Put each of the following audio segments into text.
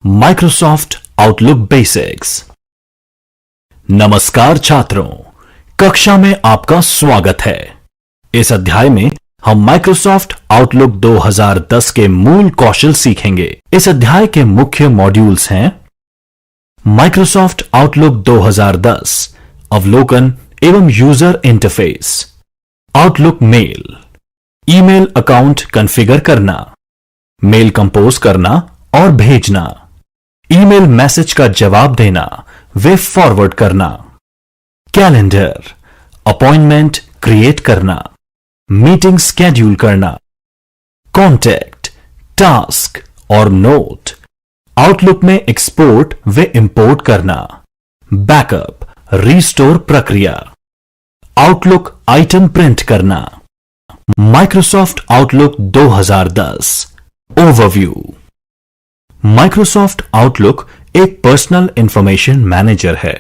Microsoft outlook basics. नमस्कार छात्रों, कक्षा में आपका स्वागत है। इस अध्याय में हम माइक्रोसॉफ्ट आउटलुक 2010 के मूल कौशल सीखेंगे। इस अध्याय के मुख्य मॉड्यूल्स हैं माइक्रोसॉफ्ट आउटलुक 2010 अवलोकन एवं user interface, Outlook mail, email account configure करना, मेल कंपोज करना और भेजना, ईमेल मैसेज का जवाब देना वे फॉरवर्ड करना, कैलेंडर, अपॉइंटमेंट क्रिएट करना, मीटिंग स्केड्यूल करना, कॉन्टैक्ट, टास्क और नोट, आउटलुक में एक्सपोर्ट व इंपोर्ट करना, बैकअप, रीस्टोर प्रक्रिया, आउटलुक आइटम प्रिंट करना। Microsoft Outlook 2010 overview. Microsoft Outlook एक पर्सनल इंफॉर्मेशन मैनेजर है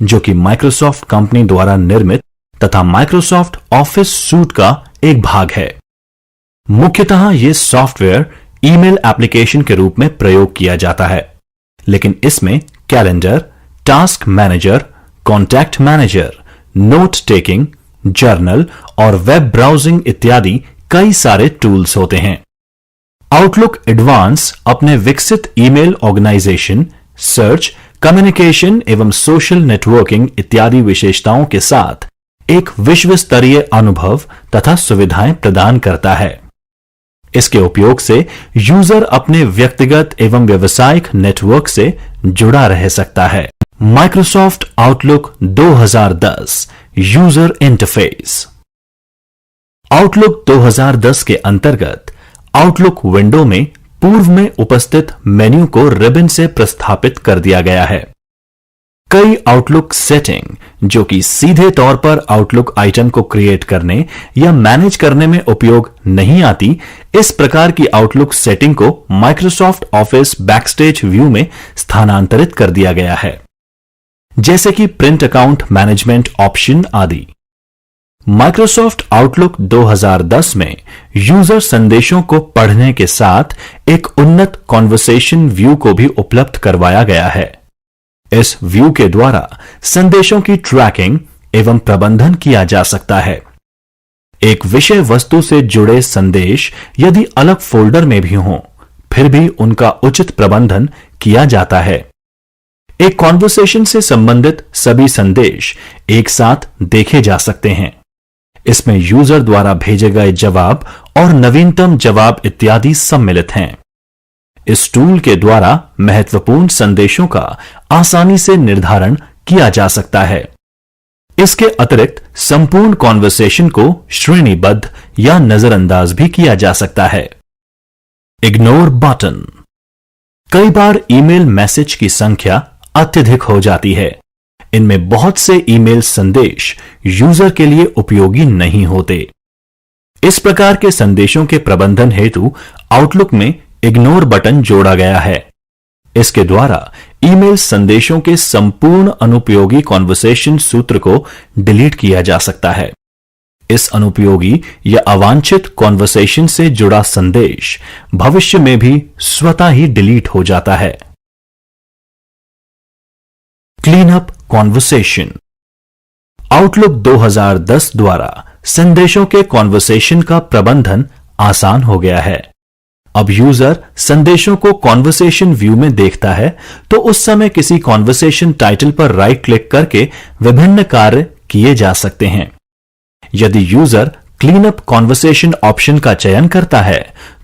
जो कि माइक्रोसॉफ्ट कंपनी द्वारा निर्मित तथा माइक्रोसॉफ्ट ऑफिस सूट का एक भाग है। मुख्यतः यह सॉफ्टवेयर ईमेल एप्लीकेशन के रूप में प्रयोग किया जाता है, लेकिन इसमें calendar, task manager, contact manager, note taking, journal और वेब ब्राउजिंग इत्यादि कई सारे टूल्स होते हैं। आउटलुक एडवांस अपने विकसित ईमेल ऑर्गेनाइजेशन, सर्च, कम्युनिकेशन एवं सोशल नेटवर्किंग इत्यादि विशेषताओं के साथ एक विश्व स्तरीय अनुभव तथा सुविधाएं प्रदान करता है। इसके उपयोग से यूजर अपने व्यक्तिगत एवं व्यावसायिक नेटवर्क से जुड़ा रह सकता है। Microsoft Outlook 2010 user interface. Outlook 2010 के अंतर्गत आउटलुक विंडो में पूर्व में उपस्थित मेन्यू को रिबन से प्रस्थापित कर दिया गया है। कई आउटलुक सेटिंग जो कि सीधे तौर पर आउटलुक आइटम को क्रिएट करने या मैनेज करने में उपयोग नहीं आती, इस प्रकार की आउटलुक सेटिंग को माइक्रोसॉफ्ट ऑफिस बैकस्टेज व्यू में स्थानांतरित कर दिया गया है, जैसे कि प्रिंट अकाउंट मैनेजमेंट ऑप्शन आदि। माइक्रोसॉफ्ट आउटलुक 2010 में यूजर संदेशों को पढ़ने के साथ एक उन्नत कॉन्वर्सेशन व्यू को भी उपलब्ध करवाया गया है। इस व्यू के द्वारा संदेशों की ट्रैकिंग एवं प्रबंधन किया जा सकता है। एक विषय वस्तु से जुड़े संदेश यदि अलग फोल्डर में भी हों, फिर भी उनका उचित प्रबंधन किया जाता है। एक कॉन्वर्सेशन से संबंधित सभी संदेश एक साथ देखे जा सकते हैं। इसमें यूजर द्वारा भेजे गए जवाब और नवीनतम जवाब इत्यादि सम्मिलित हैं। इस टूल के द्वारा महत्वपूर्ण संदेशों का आसानी से निर्धारण किया जा सकता है। इसके अतिरिक्त संपूर्ण कॉन्वर्सेशन को श्रेणीबद्ध या नजरअंदाज भी किया जा सकता है। Ignore button. कई बार ईमेल मैसेज की संख्या अत्यधिक हो जाती है। इनमें बहुत से ईमेल संदेश यूजर के लिए उपयोगी नहीं होते। इस प्रकार के संदेशों के प्रबंधन हेतु आउटलुक में इग्नोर बटन जोड़ा गया है। इसके द्वारा ईमेल संदेशों के संपूर्ण अनुपयोगी कॉन्वर्सेशन सूत्र को डिलीट किया जा सकता है। इस अनुपयोगी या अवांछित कॉन्वर्सेशन से जुड़ा संदेश भविष्य में भी स्वतः ही डिलीट हो जाता है। Clean up conversation. आउटलुक 2010 द्वारा संदेशों के कॉन्वर्सेशन का प्रबंधन आसान हो गया है। अब यूजर संदेशों को कॉन्वर्सेशन व्यू में देखता है तो उस समय किसी कॉन्वर्सेशन टाइटल पर राइट क्लिक करके विभिन्न कार्य किए जा सकते हैं। यदि user clean up conversation option का चयन करता है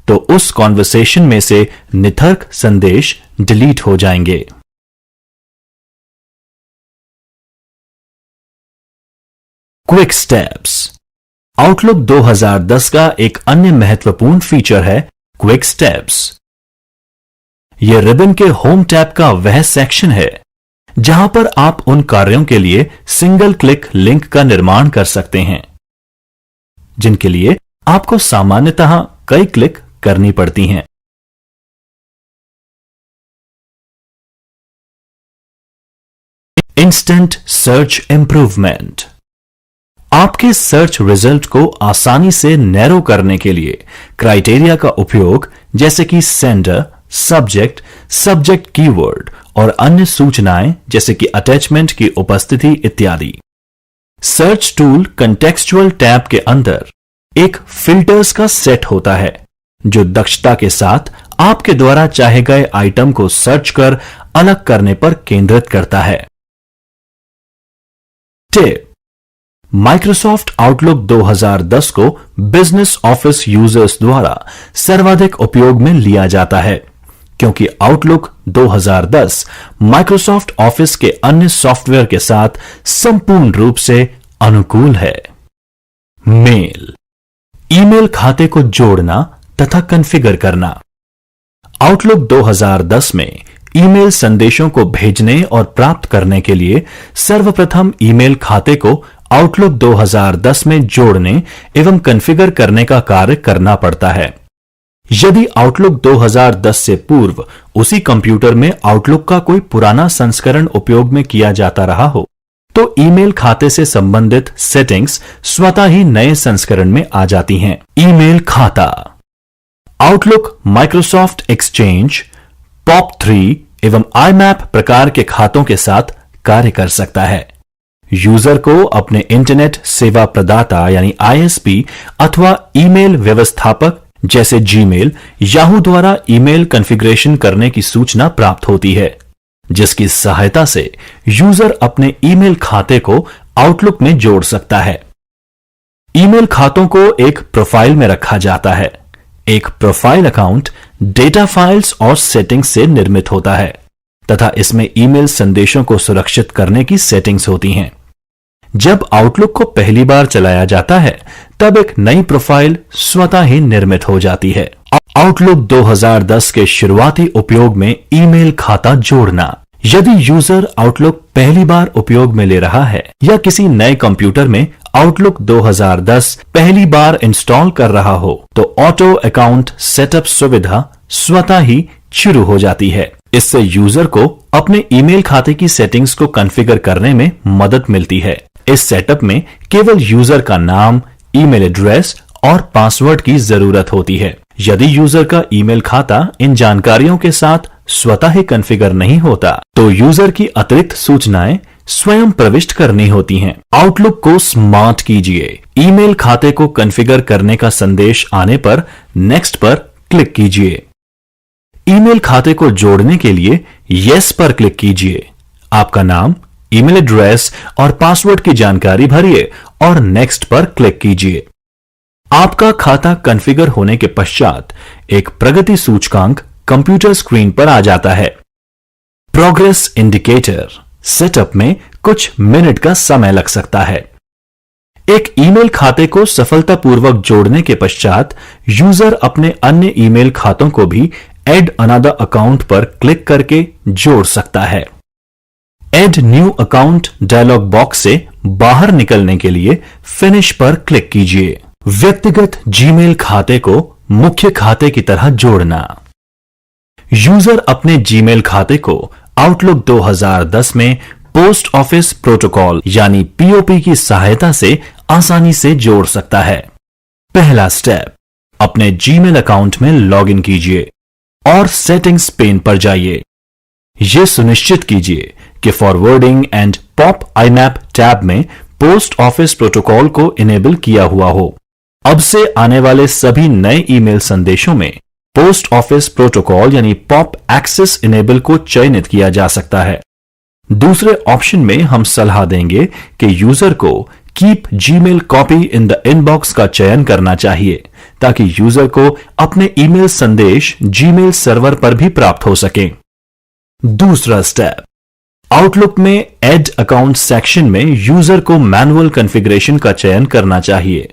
तो उस कॉन्वर्सेशन में से निथर्क संदेश डिलीट हो जाएंगे। Quick steps. आउटलुक 2010 का एक अन्य महत्वपूर्ण फीचर है क्विक स्टेप्स। यह रिबन के होम टैब का वह सेक्शन है जहां पर आप उन कार्यों के लिए सिंगल क्लिक लिंक का निर्माण कर सकते हैं जिनके लिए आपको सामान्यतः कई क्लिक करनी पड़ती हैं। Instant search improvement. आपके सर्च रिजल्ट को आसानी से नैरो करने के लिए क्राइटेरिया का उपयोग जैसे कि सेंडर, सब्जेक्ट, सब्जेक्ट कीवर्ड और अन्य सूचनाएं जैसे कि अटैचमेंट की उपस्थिति इत्यादि। सर्च टूल कंटेक्सचुअल टैब के अंदर एक फिल्टर्स का सेट होता है जो दक्षता के साथ आपके द्वारा चाहे गए आइटम को सर्च कर अलग करने पर केंद्रित करता है। टिप: माइक्रोसॉफ्ट आउटलुक 2010 को बिजनेस ऑफिस यूजर्स द्वारा सर्वाधिक उपयोग में लिया जाता है क्योंकि आउटलुक 2010 माइक्रोसॉफ्ट ऑफिस के अन्य सॉफ्टवेयर के साथ संपूर्ण रूप से अनुकूल है। मेल: ईमेल खाते को जोड़ना तथा कॉन्फ़िगर करना। आउटलुक 2010 में ईमेल संदेशों को भेजने और प्राप्त करने के लिए सर्वप्रथम ईमेल खाते को आउटलुक 2010 में जोड़ने एवं कॉन्फ़िगर करने का कार्य करना पड़ता है। यदि आउटलुक 2010 से पूर्व उसी कंप्यूटर में आउटलुक का कोई पुराना संस्करण उपयोग में किया जाता रहा हो तो ईमेल खाते से संबंधित सेटिंग्स स्वतः ही नए संस्करण में आ जाती हैं। ईमेल खाता: आउटलुक माइक्रोसॉफ्ट एक्सचेंज, POP3 एवं IMAP प्रकार के खातों के साथ कार्य कर सकता है। यूजर को अपने इंटरनेट सेवा प्रदाता यानी ISP अथवा ईमेल व्यवस्थापक जैसे जीमेल, याहू द्वारा ईमेल कॉन्फ़िगरेशन करने की सूचना प्राप्त होती है जिसकी सहायता से यूजर अपने ईमेल खाते को आउटलुक में जोड़ सकता है। ईमेल खातों को एक प्रोफाइल में रखा जाता है। एक प्रोफाइल अकाउंट डेटा फाइल्स और सेटिंग्स से निर्मित होता है तथा इसमें ईमेल संदेशों को सुरक्षित करने की सेटिंग्स होती हैं। जब आउटलुक को पहली बार चलाया जाता है तब एक नई प्रोफाइल स्वतः ही निर्मित हो जाती है। आउटलुक 2010 के शुरुआती उपयोग में ईमेल खाता जोड़ना: यदि यूजर आउटलुक पहली बार उपयोग में ले रहा है या किसी नए कंप्यूटर में आउटलुक 2010 पहली बार इंस्टॉल कर रहा हो तो ऑटो अकाउंट सेटअप सुविधा स्वतः ही शुरू हो जाती है। इससे यूजर को अपने ईमेल खाते की सेटिंग्स को कॉन्फ़िगर करने में मदद मिलती है। इस सेटअप में केवल यूजर का नाम, ईमेल एड्रेस और पासवर्ड की जरूरत होती है। यदि यूजर का ईमेल खाता इन जानकारियों के साथ स्वतः ही कॉन्फ़िगर नहीं होता तो यूजर की अतिरिक्त सूचनाएं स्वयं प्रविष्ट करनी होती हैं। आउटलुक को स्मार्ट कीजिए: ईमेल खाते को कॉन्फ़िगर करने का संदेश आने पर नेक्स्ट पर क्लिक कीजिए। ईमेल खाते को जोड़ने के लिए यस पर क्लिक कीजिए। आपका नाम, ईमेल एड्रेस और पासवर्ड की जानकारी भरिए और नेक्स्ट पर क्लिक कीजिए। आपका खाता कॉन्फ़िगर होने के पश्चात एक प्रगति सूचकांक कंप्यूटर स्क्रीन पर आ जाता है। प्रोग्रेस इंडिकेटर: सेटअप में कुछ मिनट का समय लग सकता है। एक ईमेल खाते को सफलतापूर्वक जोड़ने के पश्चात यूजर अपने अन्य ईमेल खातों को भी एड अनदर अकाउंट पर क्लिक करके जोड़ सकता है। Add new account dialog box से बाहर निकलने के लिए फिनिश पर क्लिक कीजिए। व्यक्तिगत जीमेल खाते को मुख्य खाते की तरह जोड़ना: यूजर अपने जीमेल खाते को आउटलुक 2010 में पोस्ट ऑफिस प्रोटोकॉल यानी POP की सहायता से आसानी से जोड़ सकता है। पहला स्टेप: अपने जीमेल अकाउंट में लॉगिन कीजिए और सेटिंग्स पेन पर जाइए। यह सुनिश्चित कीजिए कि forwarding and POP IMAP tab में पोस्ट ऑफिस प्रोटोकॉल को इनेबल किया हुआ हो। अब से आने वाले सभी नए ईमेल संदेशों में पोस्ट ऑफिस प्रोटोकॉल यानी POP एक्सेस इनेबल को चयनित किया जा सकता है। दूसरे ऑप्शन में हम सलाह देंगे कि यूजर को keep Gmail copy in the inbox का चयन करना चाहिए ताकि यूजर को अपने ईमेल संदेश जीमेल सर्वर पर भी प्राप्त हो सके। दूसरा स्टेप: आउटलुक में एड अकाउंट सेक्शन में यूजर को मैनुअल कॉन्फ़िगरेशन का चयन करना चाहिए।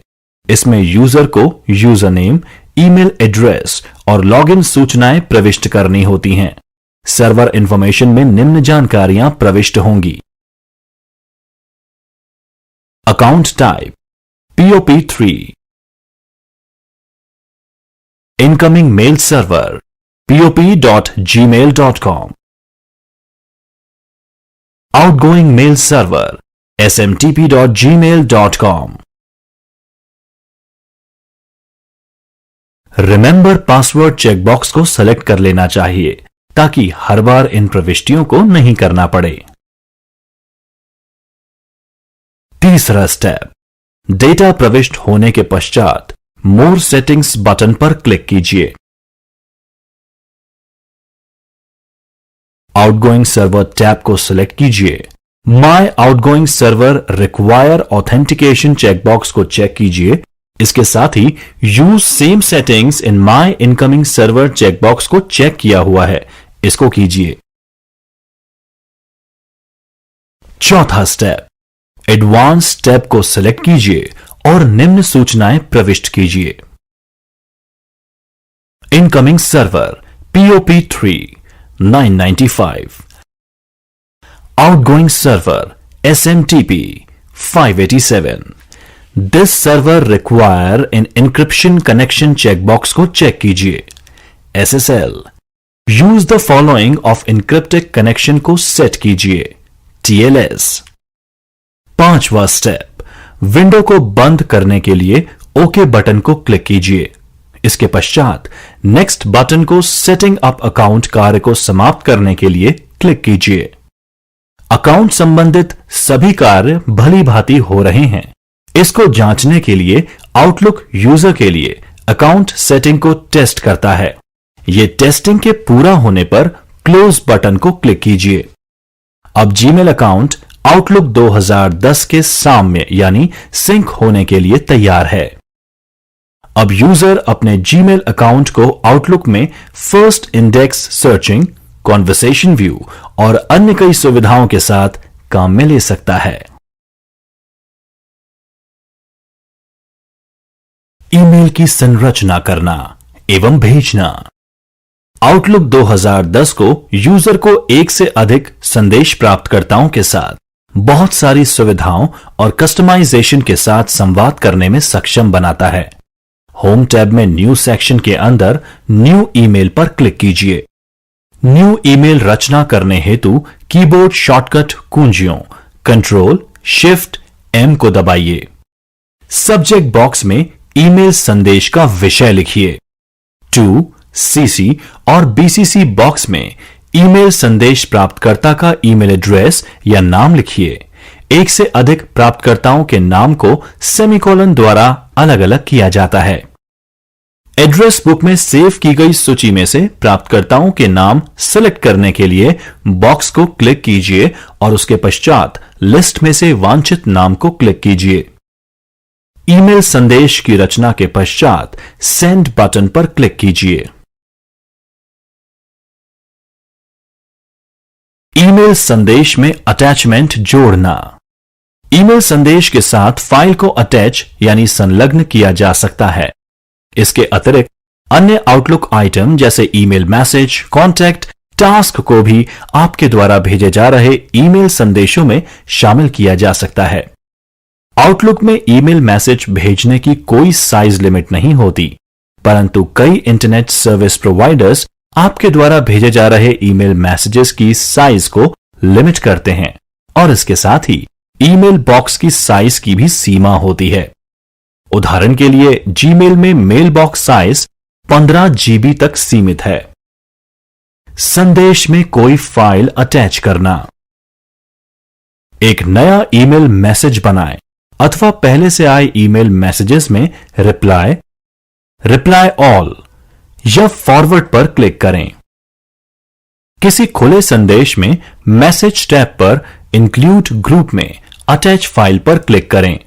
इसमें यूजर को यूजर नेम, ईमेल एड्रेस और लॉगिन सूचनाएं प्रविष्ट करनी होती हैं। सर्वर इंफॉर्मेशन में निम्न जानकारियां प्रविष्ट होंगी: account type POP3, incoming mail server pop.gmail.com, outgoing mail server smtp.gmail.com, remember password checkbox को सेलेक्ट कर लेना चाहिए ताकि हर बार इन प्रविष्टियों को नहीं करना पड़े। तीसरा स्टेप, डेटा प्रविष्ट होने के पश्चात मोर सेटिंग्स बटन पर क्लिक कीजिए। आउटगोइंग सर्वर टैब को सिलेक्ट कीजिए। My outgoing server require authentication checkbox को चेक कीजिए। इसके साथ ही use same settings in my incoming server checkbox को चेक किया हुआ है, इसको कीजिए। चौथा स्टेप, एडवांस टैब को सिलेक्ट कीजिए और निम्न सूचनाएं प्रविष्ट कीजिए। Incoming server POP3 995, outgoing server SMTP 587. This server require an encryption connection checkbox को चेक कीजिए। SSL use the following of encrypted connection को सेट कीजिए। TLS। पांचवा स्टेप, विंडो को बंद करने के लिए OK बटन को क्लिक कीजिए। इसके पश्चात नेक्स्ट बटन को सेटिंग अप अकाउंट कार्य को समाप्त करने के लिए क्लिक कीजिए। अकाउंट संबंधित सभी कार्य भली भांति हो रहे हैं, इसको जांचने के लिए आउटलुक यूजर के लिए अकाउंट सेटिंग को टेस्ट करता है। यह टेस्टिंग के पूरा होने पर क्लोज बटन को क्लिक कीजिए। अब जीमेल अकाउंट आउटलुक 2010 के साम्य यानी सिंक होने के लिए तैयार है। अब यूजर अपने जीमेल अकाउंट को आउटलुक में first index searching, conversation view और अन्य कई सुविधाओं के साथ काम में ले सकता है। ईमेल की संरचना करना एवं भेजना। आउटलुक 2010 को यूजर को एक से अधिक संदेश प्राप्तकर्ताओं के साथ बहुत सारी सुविधाओं और कस्टमाइजेशन के साथ संवाद करने में सक्षम बनाता है। होम टैब में न्यू सेक्शन के अंदर न्यू ईमेल पर क्लिक कीजिए। न्यू ईमेल रचना करने हेतु कीबोर्ड शॉर्टकट कुंजियों Ctrl+Shift+M को दबाइए। सब्जेक्ट बॉक्स में ईमेल संदेश का विषय लिखिए। टू CC और BCC बॉक्स में ईमेल संदेश प्राप्तकर्ता का ईमेल एड्रेस या नाम लिखिए। एक से अधिक प्राप्तकर्ताओं के नाम को सेमीकोलन द्वारा अलग अलग किया जाता है। एड्रेस बुक में सेव की गई सूची में से प्राप्तकर्ताओं के नाम सिलेक्ट करने के लिए बॉक्स को क्लिक कीजिए और उसके पश्चात लिस्ट में से वांछित नाम को क्लिक कीजिए। ईमेल संदेश की रचना के पश्चात सेंड बटन पर क्लिक कीजिए। ईमेल संदेश में अटैचमेंट जोड़ना। ईमेल संदेश के साथ फाइल को अटैच यानी संलग्न किया जा सकता है। इसके अतिरिक्त अन्य आउटलुक आइटम जैसे ईमेल मैसेज, कॉन्टैक्ट, टास्क को भी आपके द्वारा भेजे जा रहे ईमेल संदेशों में शामिल किया जा सकता है। आउटलुक में ईमेल मैसेज भेजने की कोई साइज लिमिट नहीं होती, परंतु कई इंटरनेट सर्विस प्रोवाइडर्स आपके द्वारा भेजे जा रहे ईमेल मैसेजेस की साइज को लिमिट करते हैं और इसके साथ ही ईमेल बॉक्स की साइज की भी सीमा होती है। उदाहरण के लिए जीमेल में मेल बॉक्स साइज 15 GB तक सीमित है। संदेश में कोई फाइल अटैच करना। एक नया ईमेल मैसेज बनाएं अथवा पहले से आए ईमेल मैसेजेस में रिप्लाई ऑल या फॉरवर्ड पर क्लिक करें। किसी खुले संदेश में मैसेज टैब पर इंक्लूड ग्रुप में अटैच फाइल पर क्लिक करें।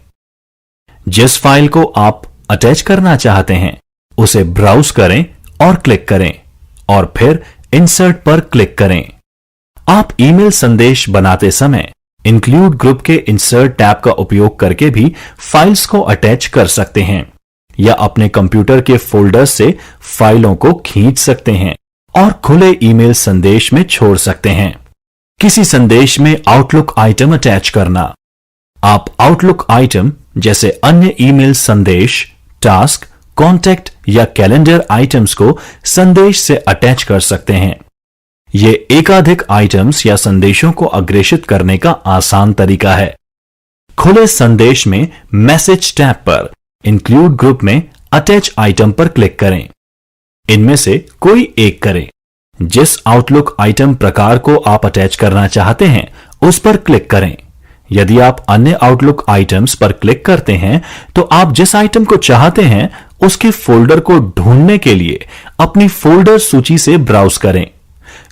जिस फाइल को आप अटैच करना चाहते हैं उसे ब्राउज करें और क्लिक करें और फिर इंसर्ट पर क्लिक करें। आप ईमेल संदेश बनाते समय इंक्लूड ग्रुप के इंसर्ट टैब का उपयोग करके भी फाइल्स को अटैच कर सकते हैं या अपने कंप्यूटर के फोल्डर्स से फाइलों को खींच सकते हैं और खुले ईमेल संदेश में छोड़ सकते हैं। किसी संदेश में आउटलुक आइटम अटैच करना। आप आउटलुक आइटम जैसे अन्य ईमेल संदेश, टास्क, कॉन्टैक्ट या कैलेंडर आइटम्स को संदेश से अटैच कर सकते हैं। ये एकाधिक आइटम्स या संदेशों को अग्रेषित करने का आसान तरीका है। खुले संदेश में मैसेज टैब पर इंक्लूड ग्रुप में अटैच आइटम पर क्लिक करें। इनमें से कोई एक करें। जिस आउटलुक आइटम प्रकार को आप अटैच करना चाहते हैं उस पर क्लिक करें। यदि आप अन्य आउटलुक आइटम्स पर क्लिक करते हैं तो आप जिस आइटम को चाहते हैं उसके फोल्डर को ढूंढने के लिए अपनी फोल्डर सूची से ब्राउज करें।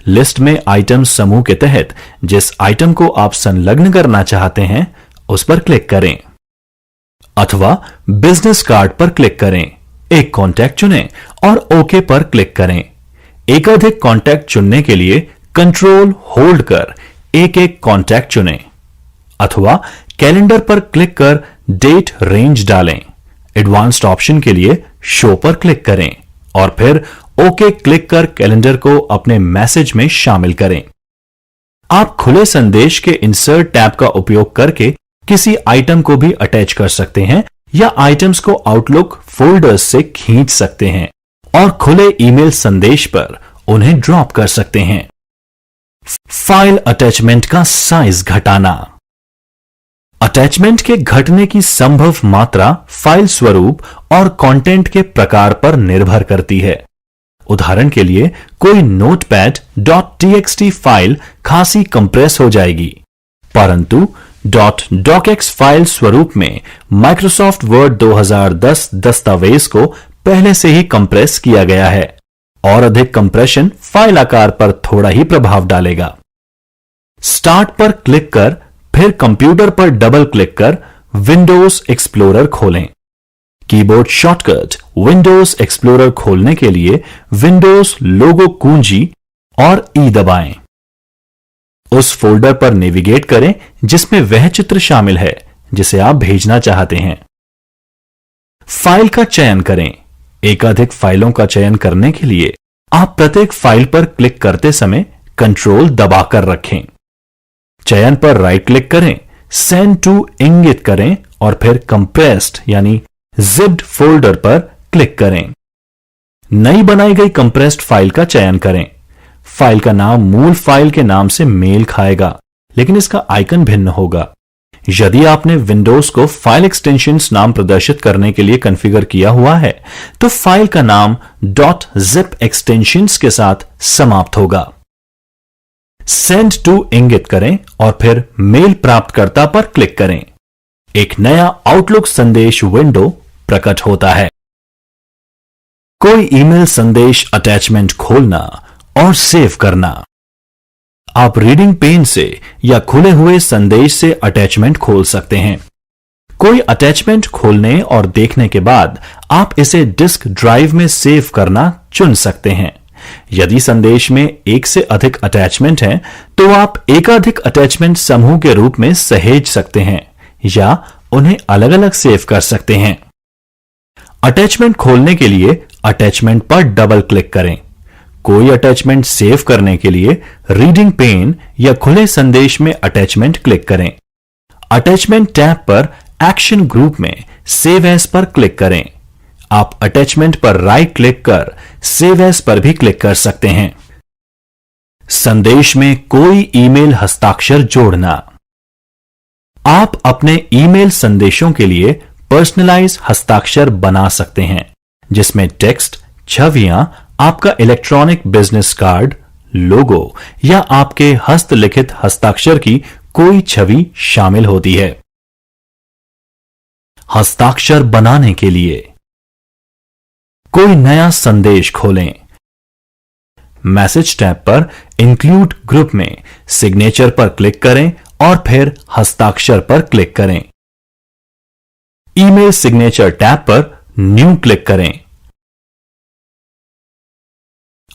लिस्ट में आइटम समूह के तहत जिस आइटम को आप संलग्न करना चाहते हैं उस पर क्लिक करें, अथवा बिजनेस कार्ड पर क्लिक करें, एक कॉन्टैक्ट चुनें और ओके पर क्लिक करें। एकाधिक कॉन्टैक्ट चुनने के लिए कंट्रोल होल्ड कर एक एक कॉन्टैक्ट चुनें, अथवा कैलेंडर पर क्लिक कर डेट रेंज डालें। एडवांस्ड ऑप्शन के लिए शो पर क्लिक करें और फिर ओके क्लिक कर कैलेंडर को अपने मैसेज में शामिल करें। आप खुले संदेश के इंसर्ट टैब का उपयोग करके किसी आइटम को भी अटैच कर सकते हैं या आइटम्स को आउटलुक फोल्डर्स से खींच सकते हैं और खुले ईमेल संदेश पर उन्हें ड्रॉप कर सकते हैं। फाइल अटैचमेंट का साइज घटाना। अटैचमेंट के घटने की संभव मात्रा फाइल स्वरूप और कंटेंट के प्रकार पर निर्भर करती है। उदाहरण के लिए कोई नोटपैड .txt फाइल खासी कंप्रेस हो जाएगी, परंतु .docx फाइल स्वरूप में माइक्रोसॉफ्ट वर्ड 2010 दस्तावेज को पहले से ही कंप्रेस किया गया है और अधिक कंप्रेशन फाइल आकार पर थोड़ा ही प्रभाव डालेगा। स्टार्ट पर क्लिक कर फिर कंप्यूटर पर डबल क्लिक कर विंडोज एक्सप्लोरर खोलें। कीबोर्ड शॉर्टकट विंडोज एक्सप्लोरर खोलने के लिए विंडोज लोगो कुंजी और ई दबाएं। उस फोल्डर पर नेविगेट करें जिसमें वह चित्र शामिल है जिसे आप भेजना चाहते हैं। फाइल का चयन करें। एकाधिक फाइलों का चयन करने के लिए आप प्रत्येक फाइल पर क्लिक करते समय कंट्रोल दबाकर रखें। चयन पर राइट क्लिक करें, सेंड टू इंगित करें और फिर कंप्रेस्ड यानी जिप्ड फोल्डर पर क्लिक करें। नई बनाई गई कंप्रेस्ड फाइल का चयन करें। फाइल का नाम मूल फाइल के नाम से मेल खाएगा, लेकिन इसका आइकन भिन्न होगा। यदि आपने विंडोज को फाइल एक्सटेंशंस नाम प्रदर्शित करने के लिए कॉन्फ़िगर किया हुआ है तो फाइल का नाम .zip एक्सटेंशंस के साथ समाप्त होगा। सेंड टू इंगित करें और फिर मेल प्राप्तकर्ता पर क्लिक करें। एक नया आउटलुक संदेश विंडो प्रकट होता है। कोई ईमेल संदेश अटैचमेंट खोलना और सेव करना। आप रीडिंग पेन से या खुले हुए संदेश से अटैचमेंट खोल सकते हैं। कोई अटैचमेंट खोलने और देखने के बाद आप इसे डिस्क ड्राइव में सेव करना चुन सकते हैं। यदि संदेश में एक से अधिक अटैचमेंट हैं, तो आप एकाधिक अटैचमेंट समूह के रूप में सहेज सकते हैं या उन्हें अलग अलग सेव कर सकते हैं। अटैचमेंट खोलने के लिए अटैचमेंट पर डबल क्लिक करें। कोई अटैचमेंट सेव करने के लिए रीडिंग पेन या खुले संदेश में अटैचमेंट क्लिक करें। अटैचमेंट टैब पर एक्शन ग्रुप में सेव एज पर क्लिक करें। आप अटैचमेंट पर राइट क्लिक कर सेव एज पर भी क्लिक कर सकते हैं। संदेश में कोई ईमेल हस्ताक्षर जोड़ना। आप अपने ईमेल संदेशों के लिए पर्सनलाइज हस्ताक्षर बना सकते हैं, जिसमें टेक्स्ट, छवियां, आपका इलेक्ट्रॉनिक बिजनेस कार्ड, लोगो या आपके हस्तलिखित हस्ताक्षर की कोई छवि शामिल होती है। हस्ताक्षर बनाने के लिए कोई नया संदेश खोलें। मैसेज टैब पर इंक्लूड ग्रुप में सिग्नेचर पर क्लिक करें और फिर हस्ताक्षर पर क्लिक करें। ईमेल सिग्नेचर टैब पर न्यू क्लिक करें।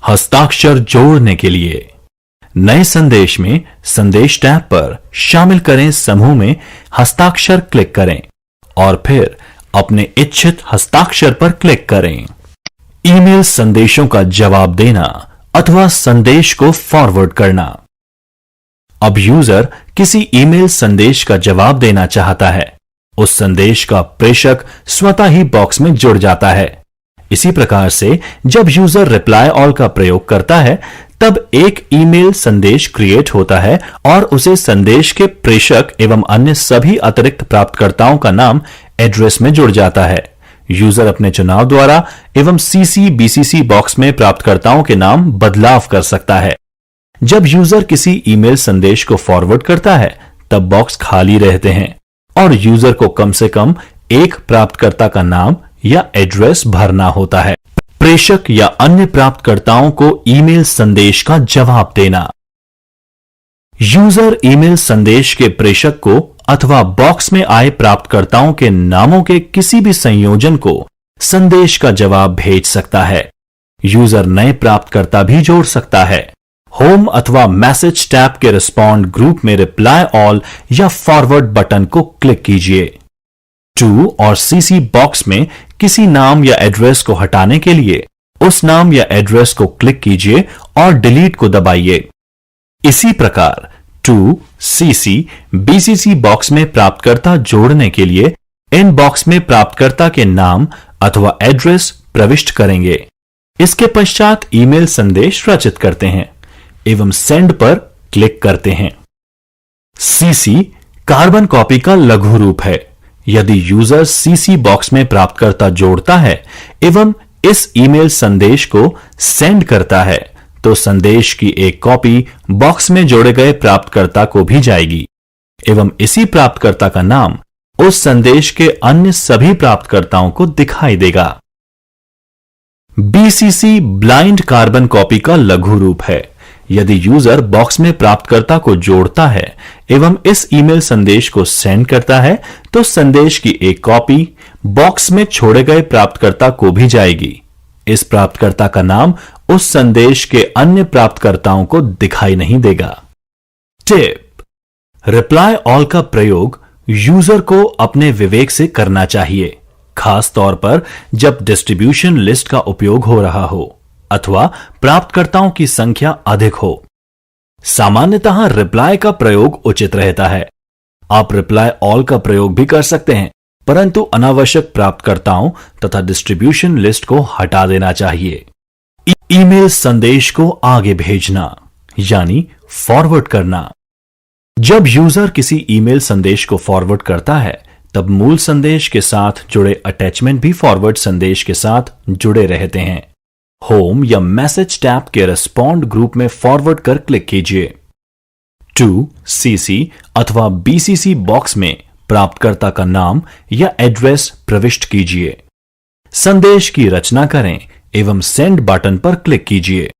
हस्ताक्षर जोड़ने के लिए नए संदेश में संदेश टैब पर शामिल करें समूह में हस्ताक्षर क्लिक करें और फिर अपने इच्छित हस्ताक्षर पर क्लिक करें। ईमेल संदेशों का जवाब देना अथवा संदेश को फॉरवर्ड करना। अब यूजर किसी ईमेल संदेश का जवाब देना चाहता है। उस संदेश का प्रेषक स्वतः ही बॉक्स में जुड़ जाता है। इसी प्रकार से जब यूजर रिप्लाई ऑल का प्रयोग करता है तब एक ईमेल संदेश क्रिएट होता है और उसे संदेश के प्रेषक एवं अन्य सभी अतिरिक्त प्राप्तकर्ताओं का नाम एड्रेस में जुड़ जाता है। यूजर अपने चुनाव द्वारा एवं सीसी बीसीसी बॉक्स में प्राप्तकर्ताओं के नाम बदलाव कर सकता है। जब यूजर किसी ईमेल संदेश को फॉरवर्ड करता है तब बॉक्स खाली रहते हैं और यूजर को कम से कम एक प्राप्तकर्ता का नाम या एड्रेस भरना होता है। प्रेषक या अन्य प्राप्तकर्ताओं को ईमेल संदेश का जवाब देना। यूजर ईमेल संदेश के प्रेषक को अथवा बॉक्स में आए प्राप्तकर्ताओं के नामों के किसी भी संयोजन को संदेश का जवाब भेज सकता है। यूजर नए प्राप्तकर्ता भी जोड़ सकता है। होम अथवा मैसेज टैब के रिस्पॉन्ड ग्रुप में रिप्लाई ऑल या फॉरवर्ड बटन को क्लिक कीजिए। टू और सीसी बॉक्स में किसी नाम या एड्रेस को हटाने के लिए उस नाम या एड्रेस को क्लिक कीजिए और डिलीट को दबाइए। इसी प्रकार टू, सीसी, बीसीसी बॉक्स में प्राप्तकर्ता जोड़ने के लिए इन बॉक्स में प्राप्तकर्ता के नाम अथवा एड्रेस प्रविष्ट करेंगे। इसके पश्चात ईमेल संदेश रचित करते हैं एवं सेंड पर क्लिक करते हैं। सीसी कार्बन कॉपी का लघु रूप है। यदि यूजर सीसी बॉक्स में प्राप्तकर्ता जोड़ता है एवं इस ईमेल संदेश को सेंड करता है तो संदेश की एक कॉपी बॉक्स में जोड़े गए प्राप्तकर्ता को भी जाएगी एवं इसी प्राप्तकर्ता का नाम उस संदेश के अन्य सभी प्राप्तकर्ताओं को दिखाई देगा। बीसीसी ब्लाइंड कार्बन कॉपी का लघु रूप है। यदि यूजर बॉक्स में प्राप्तकर्ता को जोड़ता है एवं इस ईमेल संदेश को सेंड करता है तो संदेश की एक कॉपी बॉक्स में छोड़े गए प्राप्तकर्ता को भी जाएगी। इस प्राप्तकर्ता का नाम उस संदेश के अन्य प्राप्तकर्ताओं को दिखाई नहीं देगा। टिप: रिप्लाई ऑल का प्रयोग यूजर को अपने विवेक से करना चाहिए, खास तौर पर जब डिस्ट्रीब्यूशन लिस्ट का उपयोग हो रहा हो अथवा प्राप्तकर्ताओं की संख्या अधिक हो। सामान्यतः रिप्लाई का प्रयोग उचित रहता है। आप रिप्लाई ऑल का प्रयोग भी कर सकते हैं, परंतु अनावश्यक प्राप्तकर्ताओं तथा डिस्ट्रीब्यूशन लिस्ट को हटा देना चाहिए। ईमेल संदेश को आगे भेजना यानी फॉरवर्ड करना। जब यूजर किसी ईमेल संदेश को फॉरवर्ड करता है तब मूल संदेश के साथ जुड़े अटैचमेंट भी फॉरवर्ड संदेश के साथ जुड़े रहते हैं। होम या मैसेज टैब के रिस्पॉन्ड ग्रुप में फॉरवर्ड कर क्लिक कीजिए। टू, सीसी अथवा बीसीसी बॉक्स में प्राप्तकर्ता का नाम या एड्रेस प्रविष्ट कीजिए। संदेश की रचना करें एवं सेंड बटन पर क्लिक कीजिए।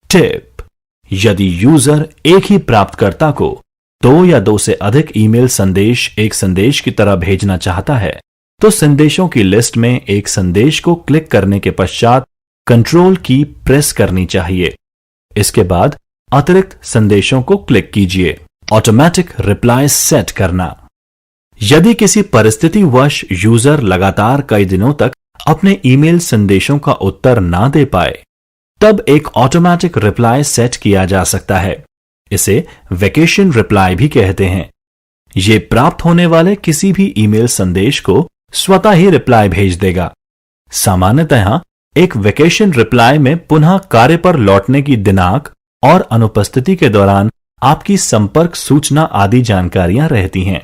टिप: यदि यूजर एक ही प्राप्तकर्ता को दो या दो से अधिक ईमेल संदेश एक संदेश की तरह भेजना चाहता है तो संदेशों की लिस्ट में एक संदेश को क्लिक करने के पश्चात कंट्रोल की प्रेस करनी चाहिए। इसके बाद अतिरिक्त संदेशों को क्लिक कीजिए। ऑटोमेटिक रिप्लाई सेट करना। यदि किसी परिस्थितिवश यूजर लगातार कई दिनों तक अपने ईमेल संदेशों का उत्तर ना दे पाए तब एक ऑटोमेटिक रिप्लाई सेट किया जा सकता है। इसे वेकेशन रिप्लाई भी कहते हैं। यह प्राप्त होने वाले किसी भी ईमेल संदेश को स्वतः ही रिप्लाई भेज देगा। सामान्यतः एक वेकेशन रिप्लाई में पुनः कार्य पर लौटने की दिनांक और अनुपस्थिति के दौरान आपकी संपर्क सूचना आदि जानकारियां रहती हैं।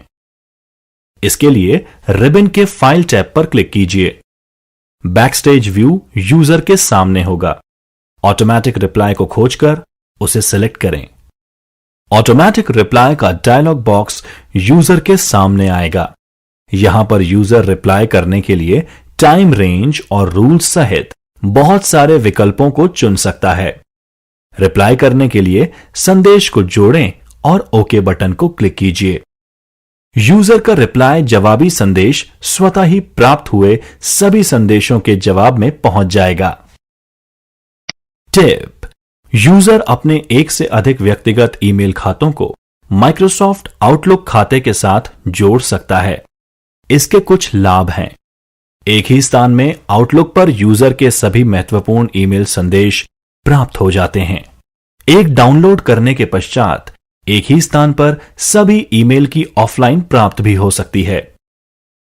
इसके लिए रिबन के फाइल टैब पर क्लिक कीजिए। बैकस्टेज व्यू यूजर के सामने होगा। ऑटोमेटिक रिप्लाई को खोजकर उसे सिलेक्ट करें। ऑटोमेटिक रिप्लाई का डायलॉग बॉक्स यूजर के सामने आएगा। यहां पर यूजर रिप्लाई करने के लिए टाइम रेंज और रूल्स सहित बहुत सारे विकल्पों को चुन सकता है। रिप्लाई करने के लिए संदेश को जोड़ें और ओके बटन को क्लिक कीजिए। यूजर का रिप्लाई जवाबी संदेश स्वतः ही प्राप्त हुए सभी संदेशों के जवाब में पहुंच जाएगा। टिप: यूजर अपने एक से अधिक व्यक्तिगत ईमेल खातों को माइक्रोसॉफ्ट आउटलुक खाते के साथ जोड़ सकता है। इसके कुछ लाभ हैं। एक ही स्थान में आउटलुक पर यूजर के सभी महत्वपूर्ण ईमेल संदेश प्राप्त हो जाते हैं। एक डाउनलोड करने के पश्चात एक ही स्थान पर सभी ईमेल की ऑफलाइन प्राप्त भी हो सकती है।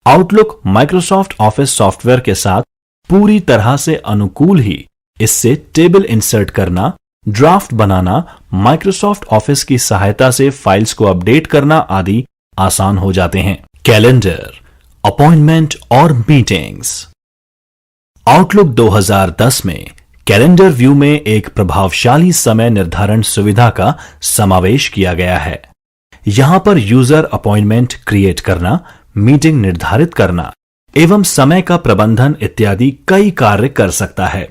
आउटलुक माइक्रोसॉफ्ट ऑफिस सॉफ्टवेयर के साथ पूरी तरह से अनुकूल ही इससे टेबल इंसर्ट करना, ड्राफ्ट बनाना, माइक्रोसॉफ्ट ऑफिस की सहायता से फाइल्स को अपडेट करना आदि आसान हो जाते हैं। कैलेंडर, अपॉइंटमेंट और मीटिंग्स। आउटलुक 2010 में कैलेंडर व्यू में एक प्रभावशाली समय निर्धारण सुविधा का समावेश किया गया है। यहां पर यूजर अपॉइंटमेंट क्रिएट करना, मीटिंग निर्धारित करना एवं समय का प्रबंधन इत्यादि कई कार्य कर सकता है।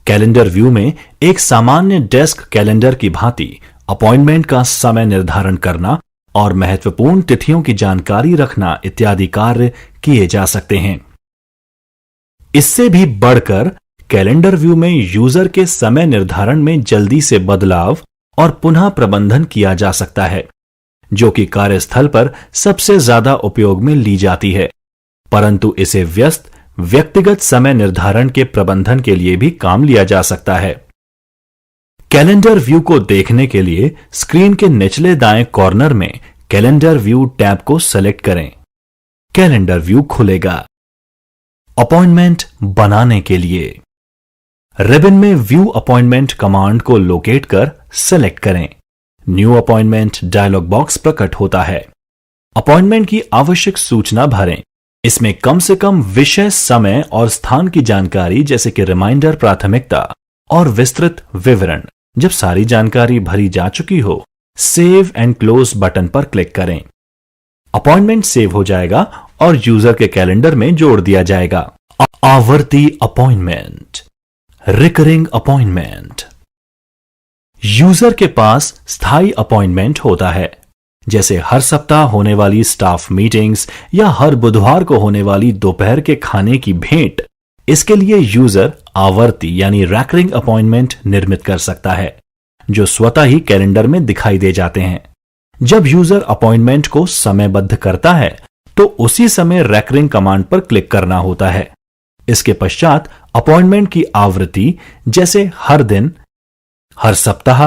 कैलेंडर व्यू में एक सामान्य डेस्क कैलेंडर की भांति अपॉइंटमेंट का समय निर्धारण करना और महत्वपूर्ण तिथियों की जानकारी रखना इत्यादि कार्य किए जा सकते हैं। इससे भी बढ़कर कैलेंडर व्यू में यूजर के समय निर्धारण में जल्दी से बदलाव और पुनः प्रबंधन किया जा सकता है, जो कि कार्यस्थल पर सबसे ज्यादा उपयोग में ली जाती है, परंतु इसे व्यस्त व्यक्तिगत समय निर्धारण के प्रबंधन के लिए भी काम लिया जा सकता है। कैलेंडर व्यू को देखने के लिए स्क्रीन के निचले दाएं कॉर्नर में कैलेंडर व्यू टैब को सेलेक्ट करें। कैलेंडर व्यू खुलेगा। अपॉइंटमेंट बनाने के लिए रिबन में व्यू अपॉइंटमेंट कमांड को लोकेट कर सेलेक्ट करें। न्यू अपॉइंटमेंट डायलॉग बॉक्स प्रकट होता है। अपॉइंटमेंट की आवश्यक सूचना भरें। इसमें कम से कम विषय, समय और स्थान की जानकारी जैसे कि रिमाइंडर, प्राथमिकता और विस्तृत विवरण। जब सारी जानकारी भरी जा चुकी हो, सेव एंड क्लोज बटन पर क्लिक करें। अपॉइंटमेंट सेव हो जाएगा और यूजर के कैलेंडर में जोड़ दिया जाएगा। आवर्ती अपॉइंटमेंट, रिकरिंग अपॉइंटमेंट। यूजर के पास स्थायी अपॉइंटमेंट होता है, जैसे हर सप्ताह होने वाली स्टाफ मीटिंग्स या हर बुधवार को होने वाली दोपहर के खाने की भेंट। इसके लिए यूजर आवर्ती यानी रैकरिंग अपॉइंटमेंट निर्मित कर सकता है, जो स्वतः ही कैलेंडर में दिखाई दे जाते हैं। जब यूजर अपॉइंटमेंट को समयबद्ध करता है तो उसी समय रैकरिंग कमांड पर क्लिक करना होता है। इसके पश्चात अपॉइंटमेंट की आवृत्ति जैसे हर दिन, हर सप्ताह,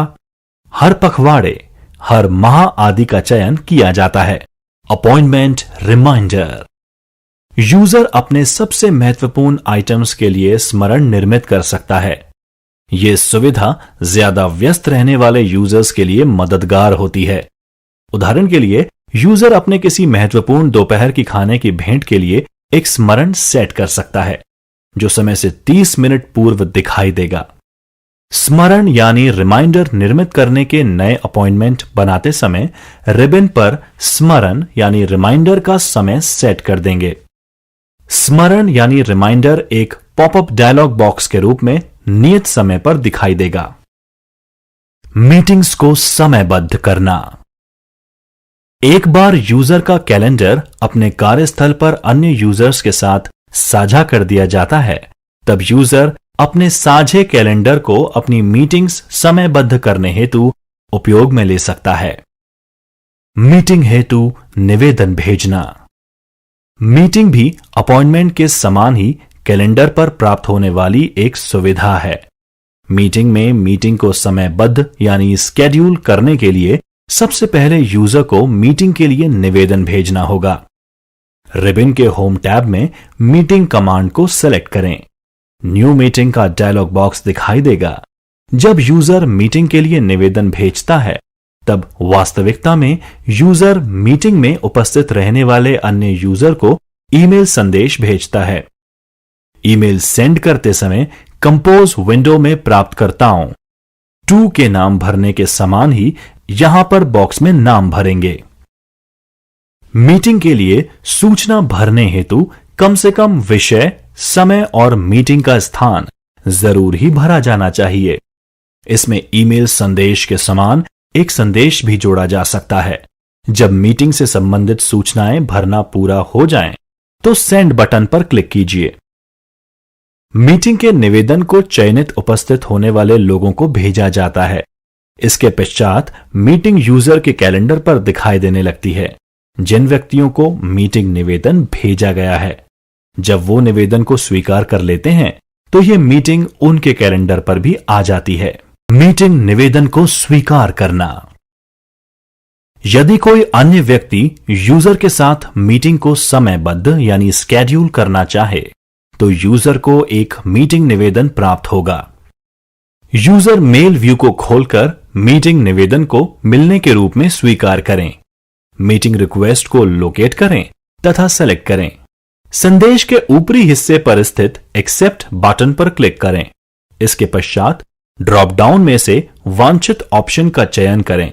हर पखवाड़े, हर माह आदि का चयन किया जाता है। Appointment reminder. यूजर अपने सबसे महत्वपूर्ण आइटम्स के लिए स्मरण निर्मित कर सकता है। यह सुविधा ज्यादा व्यस्त रहने वाले यूजर्स के लिए मददगार होती है। उदाहरण के लिए, यूजर अपने किसी महत्वपूर्ण दोपहर की खाने की भेंट के लिए एक स्मरण सेट कर सकता है, जो समय से 30 मिनट पूर्व दिखाई देगा। स्मरण यानी रिमाइंडर निर्मित करने के नए अपॉइंटमेंट बनाते समय रिबन पर स्मरण यानी रिमाइंडर का समय सेट कर देंगे। स्मरण यानी रिमाइंडर एक पॉपअप डायलॉग बॉक्स के रूप में नियत समय पर दिखाई देगा। मीटिंग्स को समयबद्ध करना। एक बार यूजर का कैलेंडर अपने कार्यस्थल पर अन्य यूजर्स के साथ साझा कर दिया जाता है, तब यूजर अपने साझे कैलेंडर को अपनी मीटिंग्स समयबद्ध करने हेतु उपयोग में ले सकता है। मीटिंग हेतु निवेदन भेजना। मीटिंग भी अपॉइंटमेंट के समान ही कैलेंडर पर प्राप्त होने वाली एक सुविधा है। मीटिंग में मीटिंग को समयबद्ध यानी स्केड्यूल करने के लिए सबसे पहले यूजर को मीटिंग के लिए निवेदन भेजना होगा। रिबन के होम टैब में मीटिंग कमांड को सेलेक्ट करें। न्यू मीटिंग का डायलॉग बॉक्स दिखाई देगा। जब यूजर मीटिंग के लिए निवेदन भेजता है, तब वास्तविकता में यूजर मीटिंग में उपस्थित रहने वाले अन्य यूजर को ईमेल संदेश भेजता है। ईमेल सेंड करते समय कंपोज विंडो में प्राप्तकर्ताओं टू के नाम भरने के समान ही यहां पर बॉक्स में नाम भरेंगे। मीटिंग के लिए सूचना भरने हेतु कम से कम विषय, समय और मीटिंग का स्थान जरूर ही भरा जाना चाहिए। इसमें ईमेल संदेश के समान एक संदेश भी जोड़ा जा सकता है। जब मीटिंग से संबंधित सूचनाएं भरना पूरा हो जाएं, तो सेंड बटन पर क्लिक कीजिए। मीटिंग के निवेदन को चयनित उपस्थित होने वाले लोगों को भेजा जाता है। इसके पश्चात मीटिंग यूजर के कैलेंडर पर दिखाई देने लगती है, जिन व्यक्तियों को मीटिंग निवेदन भेजा गया है। जब वो निवेदन को स्वीकार कर लेते हैं, तो यह मीटिंग उनके कैलेंडर पर भी आ जाती है। मीटिंग निवेदन को स्वीकार करना। यदि कोई अन्य व्यक्ति यूजर के साथ मीटिंग को समयबद्ध यानी स्केड्यूल करना चाहे, तो यूजर को एक मीटिंग निवेदन प्राप्त होगा। यूजर मेल व्यू को खोलकर मीटिंग निवेदन को मिलने के रूप में स्वीकार करें। मीटिंग रिक्वेस्ट को लोकेट करें तथा सेलेक्ट करें। संदेश के ऊपरी हिस्से पर स्थित एक्सेप्ट बटन पर क्लिक करें। इसके पश्चात ड्रॉप डाउन में से वांछित ऑप्शन का चयन करें।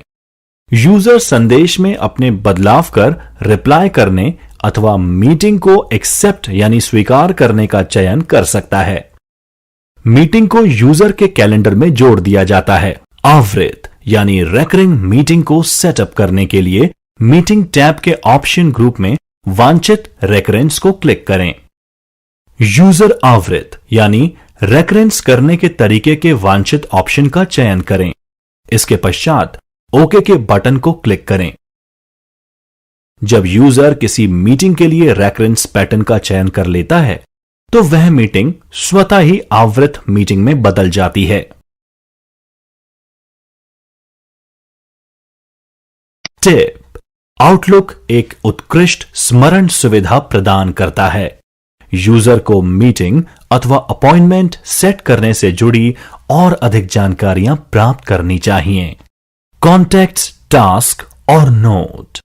यूजर संदेश में अपने बदलाव कर रिप्लाई करने अथवा मीटिंग को एक्सेप्ट यानी स्वीकार करने का चयन कर सकता है। मीटिंग को यूजर के कैलेंडर में जोड़ दिया जाता है। आवृत यानी रेकरिंग मीटिंग को सेटअप करने के लिए मीटिंग टैब के ऑप्शन ग्रुप में वांछित रेकरेंस को क्लिक करें। यूजर आवृत यानी रेकरेंस करने के तरीके के वांछित ऑप्शन का चयन करें। इसके पश्चात ओके के बटन को क्लिक करें। जब यूजर किसी मीटिंग के लिए रेकरेंस पैटर्न का चयन कर लेता है तो वह मीटिंग स्वतः ही आवृत मीटिंग में बदल जाती है। टिप: आउटलुक एक उत्कृष्ट स्मरण सुविधा प्रदान करता है। यूजर को मीटिंग अथवा अपॉइंटमेंट सेट करने से जुड़ी और अधिक जानकारियां प्राप्त करनी चाहिए। कॉन्टैक्ट्स, टास्क और नोट।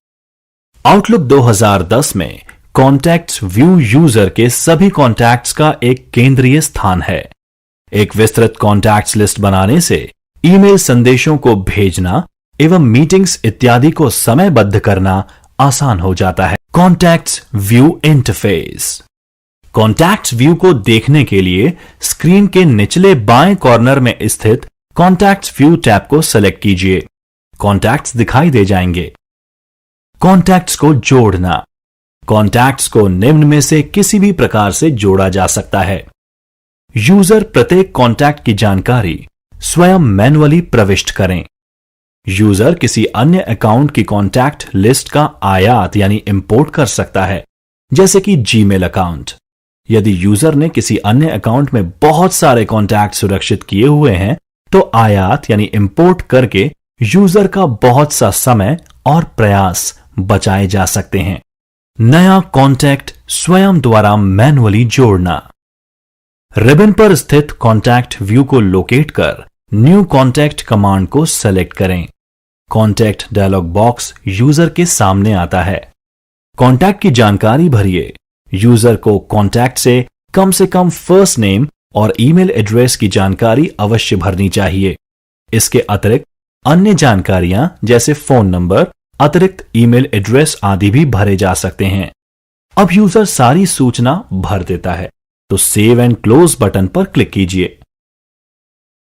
आउटलुक 2010 में कॉन्टैक्ट्स व्यू यूजर के सभी कॉन्टैक्ट्स का एक केंद्रीय स्थान है। एक विस्तृत कॉन्टैक्ट्स लिस्ट बनाने से ईमेल संदेशों को भेजना एवं मीटिंग्स इत्यादि को समयबद्ध करना आसान हो जाता है। Contacts view interface. Contacts view को देखने के लिए स्क्रीन के निचले बाएं कॉर्नर में स्थित कॉन्टैक्ट्स व्यू टैब को सेलेक्ट कीजिए। कॉन्टैक्ट्स दिखाई दे जाएंगे। कॉन्टैक्ट्स को जोड़ना। कॉन्टैक्ट्स को निम्न में से किसी भी प्रकार से जोड़ा जा सकता है। यूजर प्रत्येक कॉन्टैक्ट की जानकारी स्वयं मैन्युअली प्रविष्ट करें। यूजर किसी अन्य अकाउंट की कॉन्टैक्ट लिस्ट का आयात यानी इंपोर्ट कर सकता है, जैसे कि जीमेल अकाउंट। यदि यूजर ने किसी अन्य अकाउंट में बहुत सारे कॉन्टैक्ट सुरक्षित किए हुए हैं तो आयात यानी इंपोर्ट करके यूजर का बहुत सा समय और प्रयास बचाए जा सकते हैं। नया कॉन्टैक्ट स्वयं द्वारा मैन्युअली जोड़ना। रिबन पर स्थित कॉन्टैक्ट व्यू को लोकेट कर न्यू कॉन्टैक्ट कमांड को सेलेक्ट करें। कॉन्टैक्ट डायलॉग बॉक्स यूजर के सामने आता है। कॉन्टैक्ट की जानकारी भरिए। यूजर को कॉन्टैक्ट से कम फर्स्ट नेम और ईमेल एड्रेस की जानकारी अवश्य भरनी चाहिए। इसके अतिरिक्त अन्य जानकारियां जैसे फोन नंबर, अतिरिक्त ईमेल एड्रेस आदि भी भरे जा सकते हैं। अब यूजर सारी सूचना भर देता है तो सेव एंड क्लोज बटन पर क्लिक कीजिए।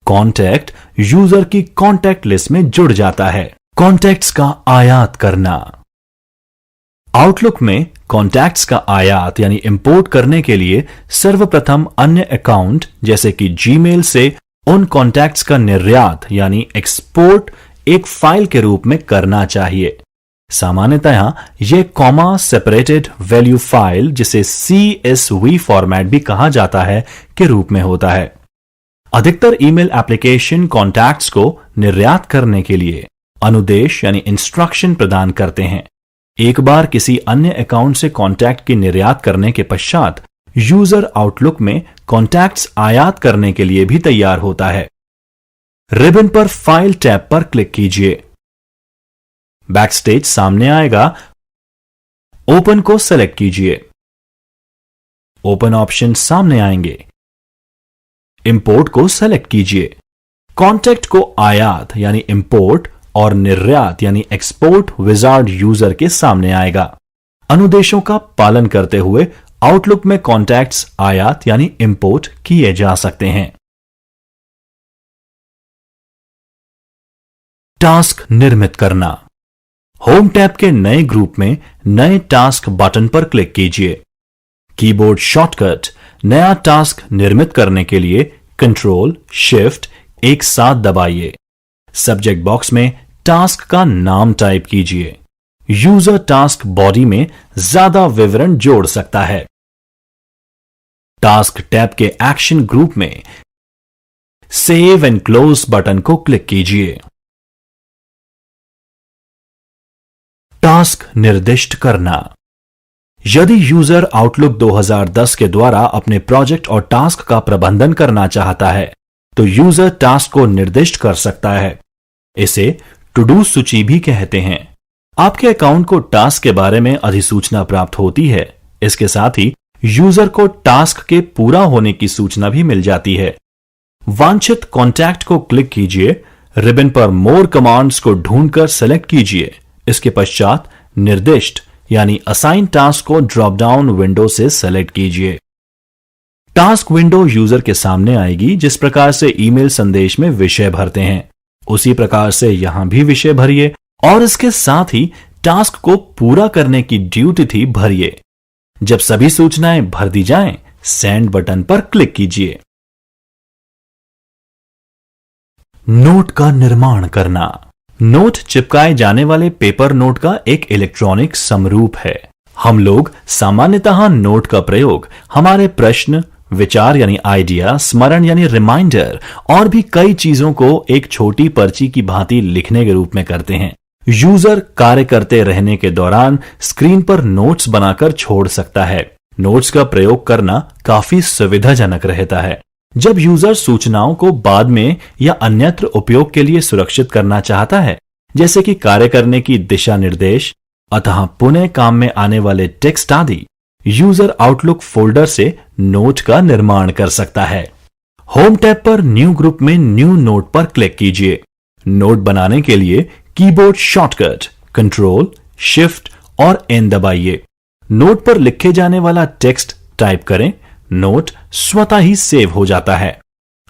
कॉन्टैक्ट यूजर की कॉन्टैक्ट लिस्ट में जुड़ जाता है। कॉन्टैक्ट्स का आयात करना। आउटलुक में कॉन्टैक्ट्स का आयात यानी इंपोर्ट करने के लिए सर्वप्रथम अन्य अकाउंट जैसे कि जीमेल से उन कॉन्टैक्ट्स का निर्यात यानी एक्सपोर्ट एक फाइल के रूप में करना चाहिए। सामान्यतः यह कॉमा सेपरेटेड वैल्यू फाइल, जिसे CSV फॉर्मेट भी कहा जाता है, के रूप में होता है। अधिकतर ईमेल एप्लीकेशन कॉन्टैक्ट्स को निर्यात करने के लिए अनुदेश यानी इंस्ट्रक्शन प्रदान करते हैं। एक बार किसी अन्य अकाउंट से कॉन्टैक्ट की निर्यात करने के पश्चात यूजर आउटलुक में कॉन्टैक्ट्स आयात करने के लिए भी तैयार होता है। रिबन पर फाइल टैब पर क्लिक कीजिए। बैकस्टेज सामने आएगा। ओपन को सेलेक्ट कीजिए। ओपन ऑप्शन सामने आएंगे। इंपोर्ट को सेलेक्ट कीजिए। कॉन्टैक्ट को आयात यानी इंपोर्ट और निर्यात यानी एक्सपोर्ट विजार्ड यूजर के सामने आएगा। अनुदेशों का पालन करते हुए आउटलुक में कॉन्टैक्ट्स आयात यानी इंपोर्ट किए जा सकते हैं। टास्क निर्मित करना। होम टैब के नए ग्रुप में नए टास्क बटन पर क्लिक कीजिए। कीबोर्ड शॉर्टकट नया टास्क निर्मित करने के लिए कंट्रोल शिफ्ट एक साथ दबाइए। सब्जेक्ट बॉक्स में टास्क का नाम टाइप कीजिए। यूजर टास्क बॉडी में ज्यादा विवरण जोड़ सकता है। टास्क टैब के एक्शन ग्रुप में सेव एंड क्लोज बटन को क्लिक कीजिए। टास्क निर्दिष्ट करना। यदि यूजर आउटलुक 2010 के द्वारा अपने प्रोजेक्ट और टास्क का प्रबंधन करना चाहता है तो यूजर टास्क को निर्दिष्ट कर सकता है। इसे टू डू सूची भी कहते हैं। आपके अकाउंट को टास्क के बारे में अधिसूचना प्राप्त होती है। इसके साथ ही यूजर को टास्क के पूरा होने की सूचना भी मिल जाती है। वांछित कॉन्टैक्ट को क्लिक कीजिए, रिबन पर मोर कमांड्स को ढूंढकर सेलेक्ट कीजिए। इसके पश्चात निर्दिष्ट यानी असाइन टास्क को ड्रॉप डाउन विंडो से सेलेक्ट कीजिए। टास्क विंडो यूजर के सामने आएगी। जिस प्रकार से ईमेल संदेश में विषय भरते हैं उसी प्रकार से यहां भी विषय भरिए और इसके साथ ही टास्क को पूरा करने की ड्यू तिथि भरिए। जब सभी सूचनाएं भर दी जाएं, सेंड बटन पर क्लिक कीजिए। नोट का निर्माण करना। नोट चिपकाए जाने वाले पेपर नोट का एक इलेक्ट्रॉनिक समरूप है। हम लोग सामान्यतः नोट का प्रयोग हमारे प्रश्न, विचार यानी आइडिया, स्मरण यानी रिमाइंडर और भी कई चीजों को एक छोटी पर्ची की भांति लिखने के रूप में करते हैं। यूजर कार्य करते रहने के दौरान स्क्रीन पर नोट्स बनाकर छोड़ सकता है। नोट्स का प्रयोग करना काफी सुविधाजनक रहता है। जब यूजर सूचनाओं को बाद में या अन्यत्र उपयोग के लिए सुरक्षित करना चाहता है, जैसे कि कार्य करने की दिशा निर्देश, अतः पुनः काम में आने वाले टेक्स्ट आदि, यूजर आउटलुक फोल्डर से नोट का निर्माण कर सकता है। होम टैब पर न्यू ग्रुप में न्यू नोट पर क्लिक कीजिए। नोट बनाने के लिए कीबोर्ड शॉर्टकट कंट्रोल, शिफ्ट और एन दबाइए। नोट पर लिखे जाने वाला टेक्स्ट टाइप करें। नोट स्वतः ही सेव हो जाता है।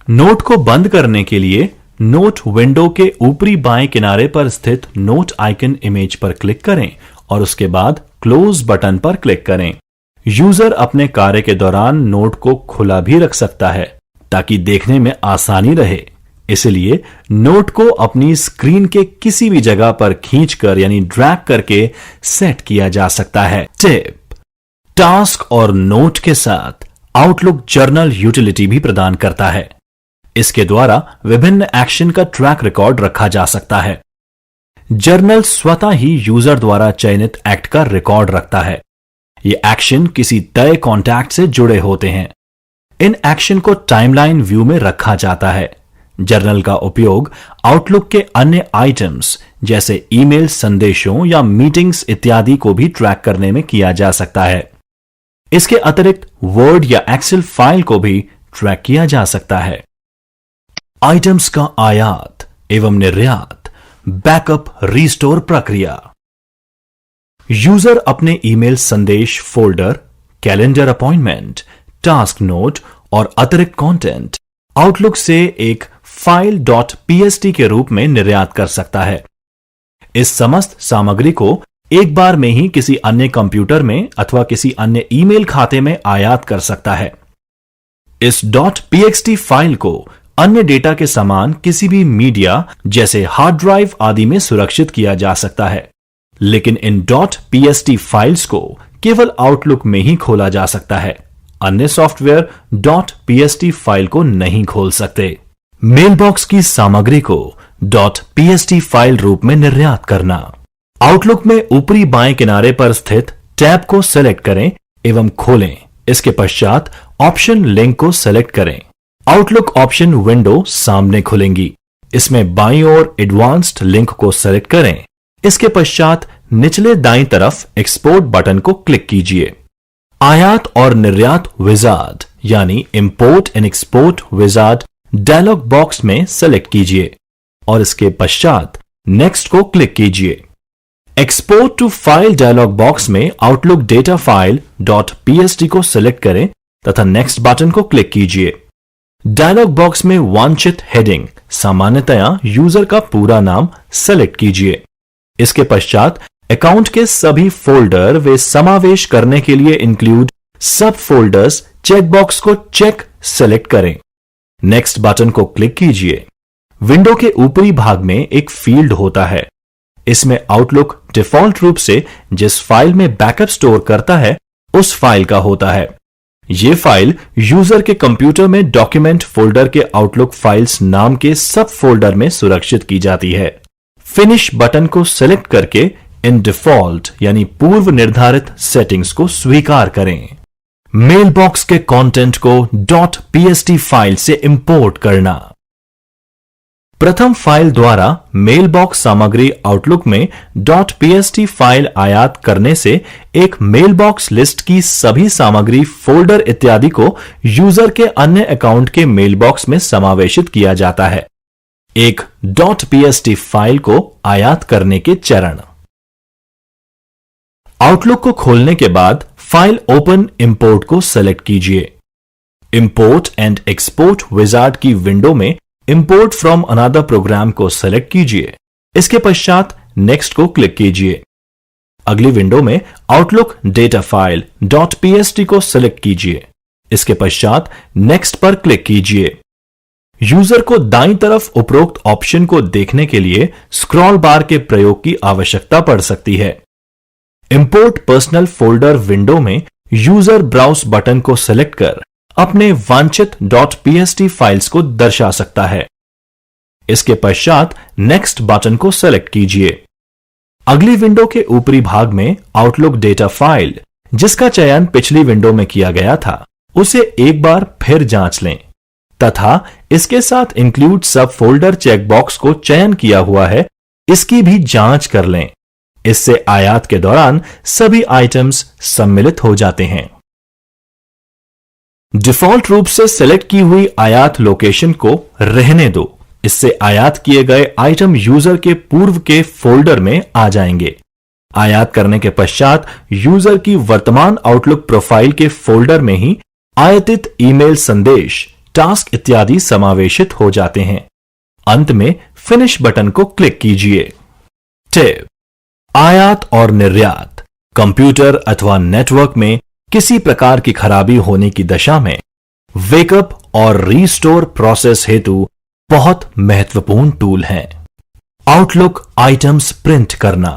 नोट को बंद करने के लिए नोट विंडो के ऊपरी बाएं किनारे पर स्थित नोट आइकन इमेज पर क्लिक करें और उसके बाद क्लोज बटन पर क्लिक करें। यूजर अपने कार्य के दौरान नोट को खुला भी रख सकता है ताकि देखने में आसानी रहे। इसलिए नोट को अपनी स्क्रीन के किसी भी जगह पर खींचकर यानी ड्रैग करके सेट किया जा सकता है। टिप: टास्क और नोट के साथ आउटलुक जर्नल यूटिलिटी भी प्रदान करता है। इसके द्वारा विभिन्न एक्शन का ट्रैक रिकॉर्ड रखा जा सकता है। जर्नल स्वतः ही यूजर द्वारा चयनित एक्ट का रिकॉर्ड रखता है। ये एक्शन किसी तय कॉन्टैक्ट से जुड़े होते हैं। इन एक्शन को टाइमलाइन व्यू में रखा जाता है। जर्नल का उपयोग आउटलुक के अन्य आइटम्स जैसे ईमेल संदेशों या मीटिंग्स इत्यादि को भी ट्रैक करने में किया जा सकता है। इसके अतिरिक्त वर्ड या एक्सेल फाइल को भी ट्रैक किया जा सकता है। आइटम्स का आयात एवं निर्यात, बैकअप रिस्टोर प्रक्रिया। यूजर अपने ईमेल संदेश folder, calendar appointment, task note और अतिरिक्त कंटेंट आउटलुक से एक फाइल .pst के रूप में निर्यात कर सकता है। इस समस्त सामग्री को एक बार में ही किसी अन्य कंप्यूटर में अथवा किसी अन्य ईमेल खाते में आयात कर सकता है। इस .pxt फाइल को अन्य डेटा के समान किसी भी मीडिया जैसे हार्ड ड्राइव आदि में सुरक्षित किया जा सकता है, लेकिन इन .pst फाइल्स को केवल आउटलुक में ही खोला जा सकता है। अन्य सॉफ्टवेयर .pst फाइल को नहीं खोल सकते। मेलबॉक्स की सामग्री को .pst फाइल रूप में निर्यात करना। आउटलुक में ऊपरी बाएं किनारे पर स्थित टैब को सेलेक्ट करें एवं खोलें। इसके पश्चात ऑप्शन लिंक को सेलेक्ट करें। आउटलुक ऑप्शन विंडो सामने खुलेंगी। इसमें बाईं ओर एडवांस्ड लिंक को सेलेक्ट करें। इसके पश्चात निचले दाईं तरफ एक्सपोर्ट बटन को क्लिक कीजिए। आयात और निर्यात विजार्ड यानी import and export wizard dialog box में सेलेक्ट कीजिए और इसके पश्चात नेक्स्ट को क्लिक कीजिए। Export to file dialog box में आउटलुक डेटा फाइल .pst को सेलेक्ट करें तथा नेक्स्ट बटन को क्लिक कीजिए। डायलॉग बॉक्स में वांछित हेडिंग, सामान्यतया यूजर का पूरा नाम, सेलेक्ट कीजिए। इसके पश्चात अकाउंट के सभी फोल्डर वे समावेश करने के लिए इंक्लूड सब फोल्डर्स चेकबॉक्स को चेक सेलेक्ट करें। नेक्स्ट बटन को क्लिक कीजिए। विंडो के ऊपरी भाग में एक फील्ड होता है। इसमें आउटलुक डिफॉल्ट रूप से जिस फाइल में बैकअप स्टोर करता है उस फाइल का होता है। यह फाइल यूजर के कंप्यूटर में डॉक्यूमेंट फोल्डर के आउटलुक फाइल्स नाम के सब फोल्डर में सुरक्षित की जाती है। फिनिश बटन को सेलेक्ट करके इन डिफॉल्ट यानी पूर्व निर्धारित सेटिंग्स को स्वीकार करें। मेल बॉक्स के कंटेंट को .pst फाइल से इंपोर्ट करना। प्रथम फाइल द्वारा मेल बॉक्स सामग्री आउटलुक में .pst फाइल आयात करने से एक मेल बॉक्स लिस्ट की सभी सामग्री, फोल्डर इत्यादि को यूजर के अन्य अकाउंट के मेल बॉक्स में समावेशित किया जाता है। एक .pst फाइल को आयात करने के चरण। आउटलुक को खोलने के बाद फाइल ओपन इंपोर्ट को सेलेक्ट कीजिए। इंपोर्ट एंड एक्सपोर्ट विजार्ड की विंडो में इंपोर्ट फ्रॉम अनदर प्रोग्राम को सेलेक्ट कीजिए। इसके पश्चात नेक्स्ट को क्लिक कीजिए। अगली विंडो में आउटलुक डेटा फाइल .pst को सेलेक्ट कीजिए। इसके पश्चात नेक्स्ट पर क्लिक कीजिए। यूजर को दाईं तरफ उपरोक्त ऑप्शन को देखने के लिए स्क्रॉल बार के प्रयोग की आवश्यकता पड़ सकती है। इंपोर्ट पर्सनल फोल्डर विंडो में यूजर ब्राउज बटन को सेलेक्ट कर अपने वांछित .pst फाइल्स को दर्शा सकता है। इसके पश्चात नेक्स्ट बटन को सेलेक्ट कीजिए। अगली विंडो के ऊपरी भाग में आउटलुक डेटा फाइल, जिसका चयन पिछली विंडो में किया गया था, उसे एक बार फिर जांच लें तथा इसके साथ इंक्लूड सब फोल्डर चेकबॉक्स को चयन किया हुआ है, इसकी भी जांच कर लें। इससे आयात के दौरान सभी आइटम्स सम्मिलित हो जाते हैं। डिफॉल्ट रूप से सेलेक्ट की हुई आयात लोकेशन को रहने दो। इससे आयात किए गए आइटम यूजर के पूर्व के फोल्डर में आ जाएंगे। आयात करने के पश्चात यूजर की वर्तमान आउटलुक प्रोफाइल के फोल्डर में ही आयतित ईमेल संदेश, टास्क इत्यादि समावेशित हो जाते हैं। अंत में फिनिश बटन को क्लिक कीजिए। टिप: आयात और निर्यात कंप्यूटर अथवा नेटवर्क में किसी प्रकार की खराबी होने की दशा में वेकअप और रीस्टोर प्रोसेस हेतु बहुत महत्वपूर्ण टूल हैं। आउटलुक आइटम्स प्रिंट करना।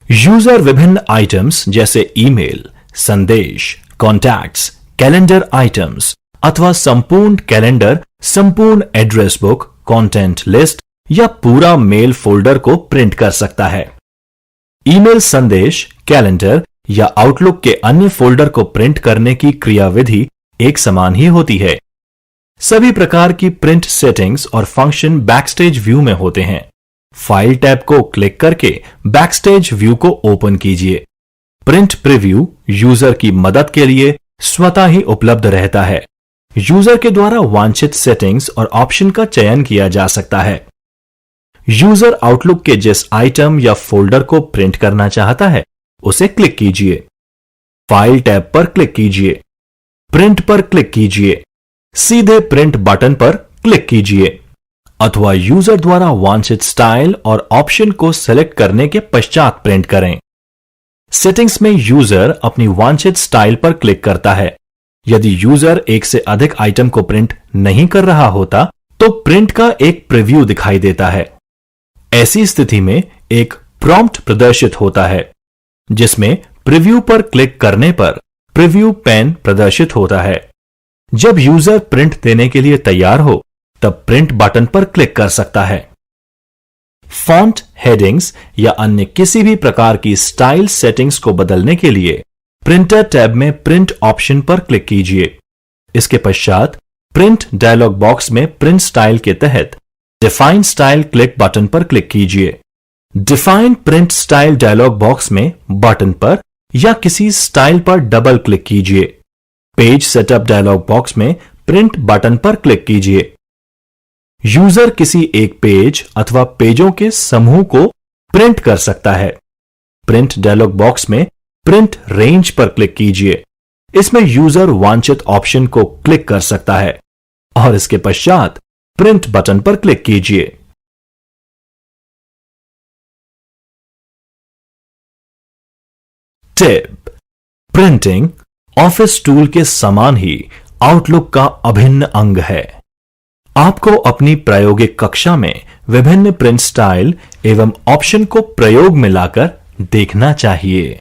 यूजर विभिन्न आइटम्स जैसे ईमेल, संदेश, कॉन्टैक्ट्स, कैलेंडर आइटम्स अथवा संपूर्ण कैलेंडर, संपूर्ण एड्रेस बुक, कंटेंट लिस्ट या पूरा मेल फोल्डर को प्रिंट कर सकता है। ईमेल, संदेश, कैलेंडर या आउटलुक के अन्य फोल्डर को प्रिंट करने की क्रियाविधि एक समान ही होती है। सभी प्रकार की प्रिंट सेटिंग्स और फंक्शन बैकस्टेज व्यू में होते हैं। फाइल टैब को क्लिक करके बैकस्टेज व्यू को ओपन कीजिए। प्रिंट प्रीव्यू यूजर की मदद के लिए स्वतः ही उपलब्ध रहता है। यूजर के द्वारा वांछित सेटिंग्स और ऑप्शन का चयन किया जा सकता है। यूजर आउटलुक के जिस आइटम या फोल्डर को प्रिंट करना चाहता है, उसे क्लिक कीजिए। फाइल टैब पर क्लिक कीजिए। प्रिंट पर क्लिक कीजिए। सीधे प्रिंट बटन पर क्लिक कीजिए अथवा यूजर द्वारा वांछित स्टाइल और ऑप्शन को सेलेक्ट करने के पश्चात प्रिंट करें। सेटिंग्स में यूजर अपनी वांछित स्टाइल पर क्लिक करता है। यदि यूजर एक से अधिक आइटम को प्रिंट नहीं कर रहा होता तो प्रिंट का एक प्रीव्यू दिखाई देता है। ऐसी स्थिति में एक प्रॉम्प्ट प्रदर्शित होता है जिसमें प्रीव्यू पर क्लिक करने पर प्रीव्यू पैन प्रदर्शित होता है। जब यूजर प्रिंट देने के लिए तैयार हो तब प्रिंट बटन पर क्लिक कर सकता है। फॉन्ट, हेडिंग्स या अन्य किसी भी प्रकार की स्टाइल सेटिंग्स को बदलने के लिए प्रिंटर टैब में प्रिंट ऑप्शन पर क्लिक कीजिए। इसके पश्चात प्रिंट डायलॉग बॉक्स में प्रिंट स्टाइल के तहत डिफाइन स्टाइल क्लिक बटन पर क्लिक कीजिए। Define print style dialog box में बटन पर या किसी स्टाइल पर डबल क्लिक कीजिए। पेज सेटअप डायलॉग बॉक्स में प्रिंट बटन पर क्लिक कीजिए। यूजर किसी एक पेज अथवा पेजों के समूह को प्रिंट कर सकता है। प्रिंट डायलॉग बॉक्स में प्रिंट रेंज पर क्लिक कीजिए। इसमें यूजर वांछित ऑप्शन को क्लिक कर सकता है और इसके पश्चात प्रिंट बटन पर क्लिक कीजिए। टिप: प्रिंटिंग ऑफिस टूल के समान ही आउटलुक का अभिन्न अंग है। आपको अपनी प्रायोगिक कक्षा में विभिन्न प्रिंट स्टाइल एवं ऑप्शन को प्रयोग में लाकर देखना चाहिए।